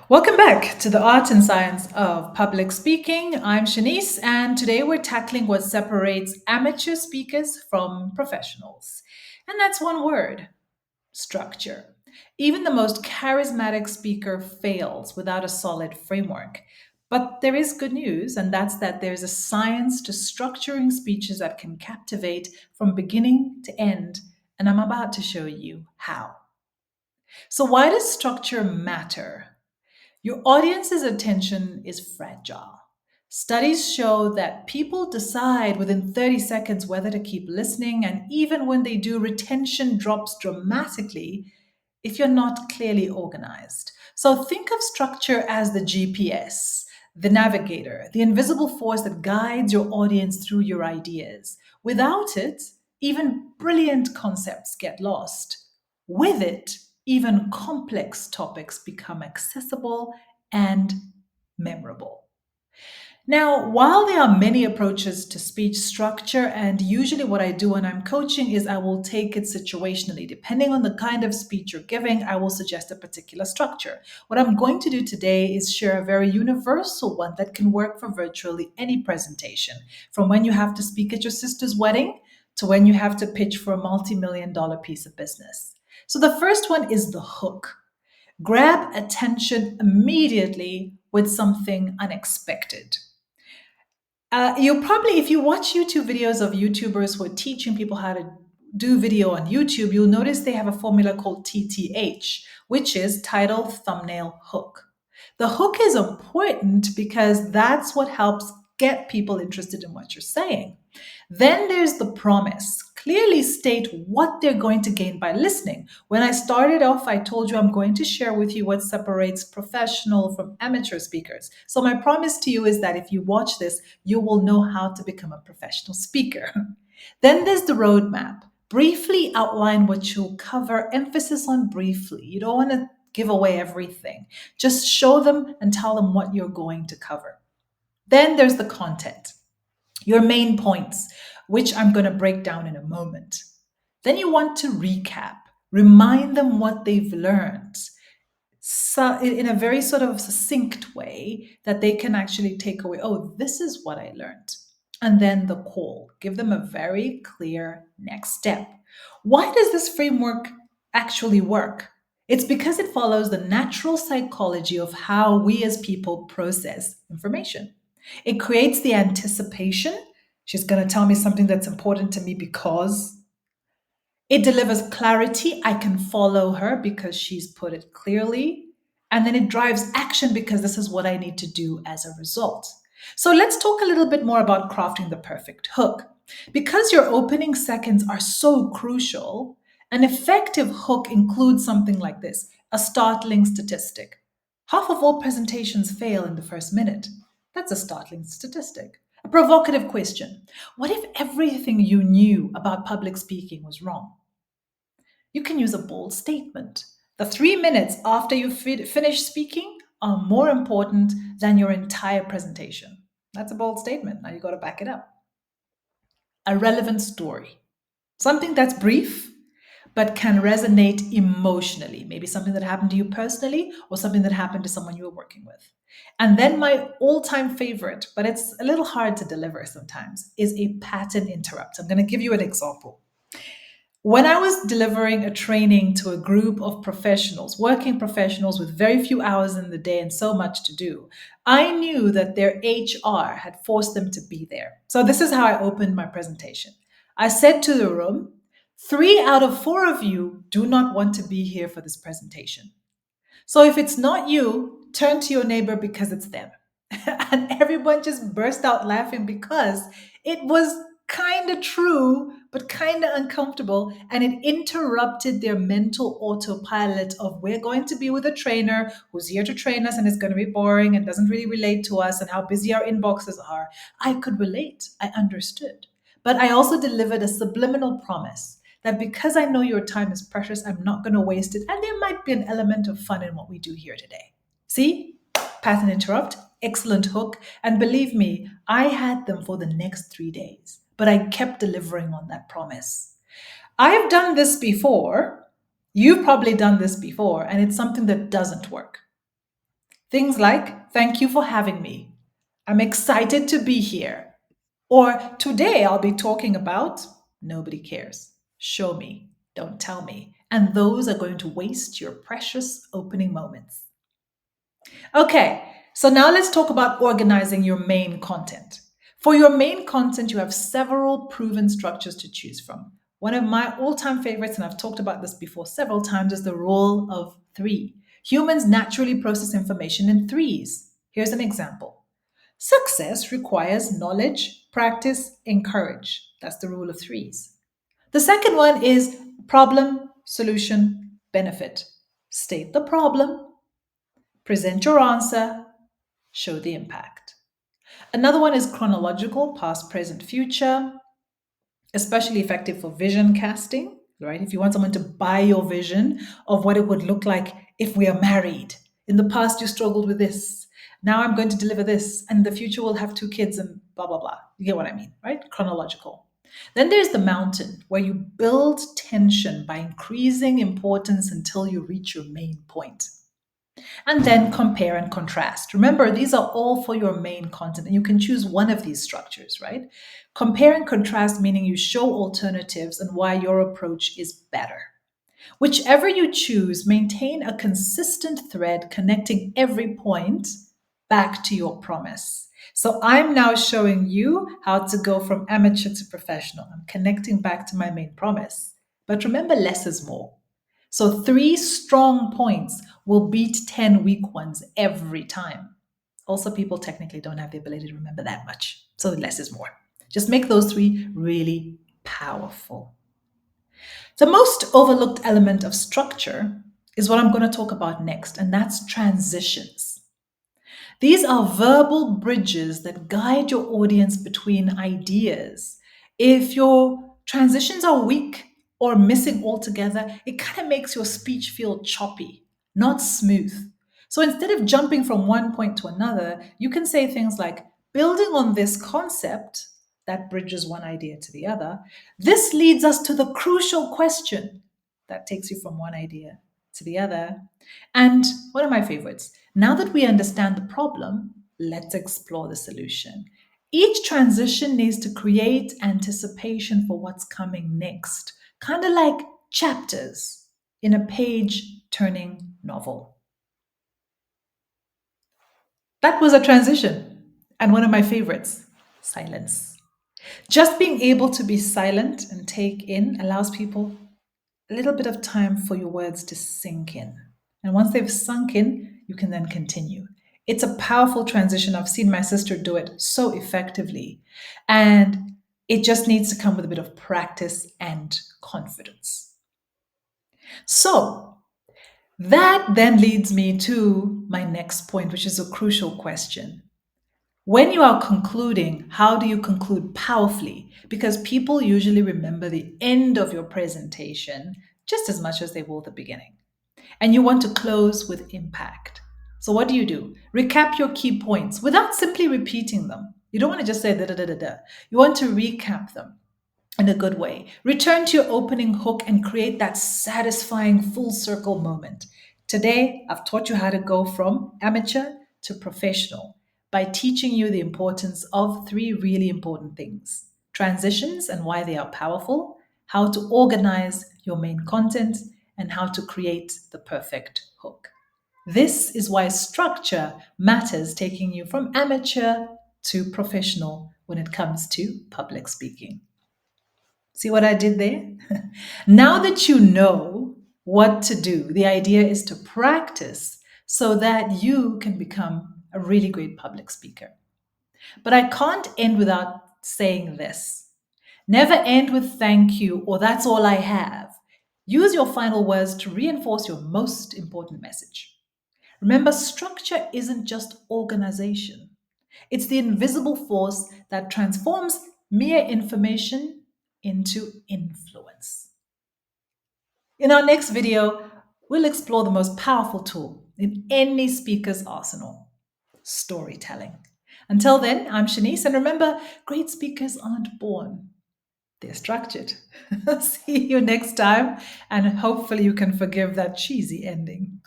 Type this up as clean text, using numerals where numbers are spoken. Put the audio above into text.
Welcome back to the art and science of public speaking. I'm Shanice, and today we're tackling what separates amateur speakers from professionals. And that's one word: structure. Even the most charismatic speaker fails without a solid framework. But there is good news, and that's that there's a science to structuring speeches that can captivate from beginning to end. And I'm about to show you how. So, why does structure matter? Your audience's attention is fragile. Studies show that people decide within 30 seconds whether to keep listening, and even when they do, retention drops dramatically if you're not clearly organized. So think of structure as the GPS, the navigator, the invisible force that guides your audience through your ideas. Without it, even brilliant concepts get lost. With it, even complex topics become accessible and memorable. Now, while there are many approaches to speech structure, and usually what I do when I'm coaching is I will take it situationally. Depending on the kind of speech you're giving, I will suggest a particular structure. What I'm going to do today is share a very universal one that can work for virtually any presentation, from when you have to speak at your sister's wedding to when you have to pitch for a multi-million dollar piece of business. So the first one is the hook. Grab attention immediately with something unexpected. You'll probably, if you watch YouTube videos of YouTubers who are teaching people how to do video on YouTube, you'll notice they have a formula called TTH, which is title, thumbnail, hook. The hook is important because that's what helps get people interested in what you're saying. Then there's the promise. Clearly state what they're going to gain by listening. When I started off, I told you I'm going to share with you what separates professional from amateur speakers. So my promise to you is that if you watch this, you will know how to become a professional speaker. Then there's the roadmap. Briefly outline what you'll cover, emphasis on briefly. You don't want to give away everything. Just show them and tell them what you're going to cover. Then there's the content, your main points, which I'm going to break down in a moment. Then you want to recap, remind them what they've learned, so in a very sort of succinct way that they can actually take away, oh, this is what I learned. And then the call, give them a very clear next step. Why does this framework actually work? It's because it follows the natural psychology of how we as people process information. It creates the anticipation. She's going to tell me something that's important to me because it delivers clarity. I can follow her because she's put it clearly. And then it drives action because this is what I need to do as a result. So let's talk a little bit more about crafting the perfect hook. Because your opening seconds are so crucial, an effective hook includes something like this: a startling statistic. Half of all presentations fail in the first minute. That's a startling statistic. A provocative question: what if everything you knew about public speaking was wrong? You can use a bold statement. The 3 minutes after you finish speaking are more important than your entire presentation. That's a bold statement. Now you got to back it up. A relevant story. Something that's brief but can resonate emotionally. Maybe something that happened to you personally or something that happened to someone you were working with. And then my all-time favorite, but it's a little hard to deliver sometimes, is a pattern interrupt. I'm going to give you an example. When I was delivering a training to a group of professionals, working professionals with very few hours in the day and so much to do, I knew that their HR had forced them to be there. So this is how I opened my presentation. I said to the room, 3 out of 4 of you do not want to be here for this presentation. So if it's not you, turn to your neighbor because it's them. And everyone just burst out laughing because it was kind of true, but kind of uncomfortable. And it interrupted their mental autopilot of, we're going to be with a trainer who's here to train us and it's going to be boring and doesn't really relate to us and how busy our inboxes are. I could relate. I understood. But I also delivered a subliminal promise that because I know your time is precious, I'm not going to waste it. And there might be an element of fun in what we do here today. See? Pattern interrupt, excellent hook. And believe me, I had them for the next 3 days, but I kept delivering on that promise. I've done this before. You've probably done this before, and it's something that doesn't work. Things like, thank you for having me. I'm excited to be here. Or today I'll be talking about nobody cares. Show me, don't tell me. And those are going to waste your precious opening moments. Okay, so now let's talk about organizing your main content. For your main content, you have several proven structures to choose from. One of my all time favorites, and I've talked about this before several times, is the rule of three. Humans naturally process information in threes. Here's an example: success requires knowledge, practice, encourage. That's the rule of threes. The second one is problem, solution, benefit. State the problem, present your answer, show the impact. Another one is chronological, past, present, future, especially effective for vision casting, right? If you want someone to buy your vision of what it would look like if we are married. In the past, you struggled with this. Now I'm going to deliver this, and in the future we'll have two kids and blah, blah, blah. You get what I mean, right? Chronological. Then there's the mountain, where you build tension by increasing importance until you reach your main point. And then compare and contrast. Remember, these are all for your main content, and you can choose one of these structures, right? Compare and contrast, meaning you show alternatives and why your approach is better. Whichever you choose, maintain a consistent thread connecting every point back to your promise. So I'm now showing you how to go from amateur to professional. I'm connecting back to my main promise. But remember, less is more. So three strong points will beat 10 weak ones every time. Also, people technically don't have the ability to remember that much. So less is more. Just make those three really powerful. The most overlooked element of structure is what I'm going to talk about next, and that's transitions. These are verbal bridges that guide your audience between ideas. If your transitions are weak or missing altogether, it kind of makes your speech feel choppy, not smooth. So instead of jumping from one point to another, you can say things like, building on this concept that bridges one idea to the other, this leads us to the crucial question that takes you from one idea to the other. And one of my favorites, now that we understand the problem, let's explore the solution. Each transition needs to create anticipation for what's coming next, kind of like chapters in a page turning novel. That was a transition. And one of my favorites, silence. Just being able to be silent and take in allows people a little bit of time for your words to sink in. And once they've sunk in, you can then continue. It's a powerful transition. I've seen my sister do it so effectively. And it just needs to come with a bit of practice and confidence. So, that then leads me to my next point, which is a crucial question. When you are concluding, how do you conclude powerfully? Because people usually remember the end of your presentation just as much as they will the beginning. And you want to close with impact. So, what do? Recap your key points without simply repeating them. You don't want to just say da da da da da. You want to recap them in a good way. Return to your opening hook and create that satisfying full circle moment. Today, I've taught you how to go from amateur to professional by teaching you the importance of three really important things: transitions and why they are powerful, how to organize your main content, and how to create the perfect hook. This is why structure matters, taking you from amateur to professional when it comes to public speaking. See what I did there? Now that you know what to do, the idea is to practice so that you can become a really great public speaker. But I can't end without saying this. Never end with thank you or that's all I have. Use your final words to reinforce your most important message. Remember, structure isn't just organization, it's the invisible force that transforms mere information into influence. In our next video, we'll explore the most powerful tool in any speaker's arsenal: storytelling. Until then, I'm Shanice, and remember, great speakers aren't born, they're structured. See you next time, and hopefully, you can forgive that cheesy ending.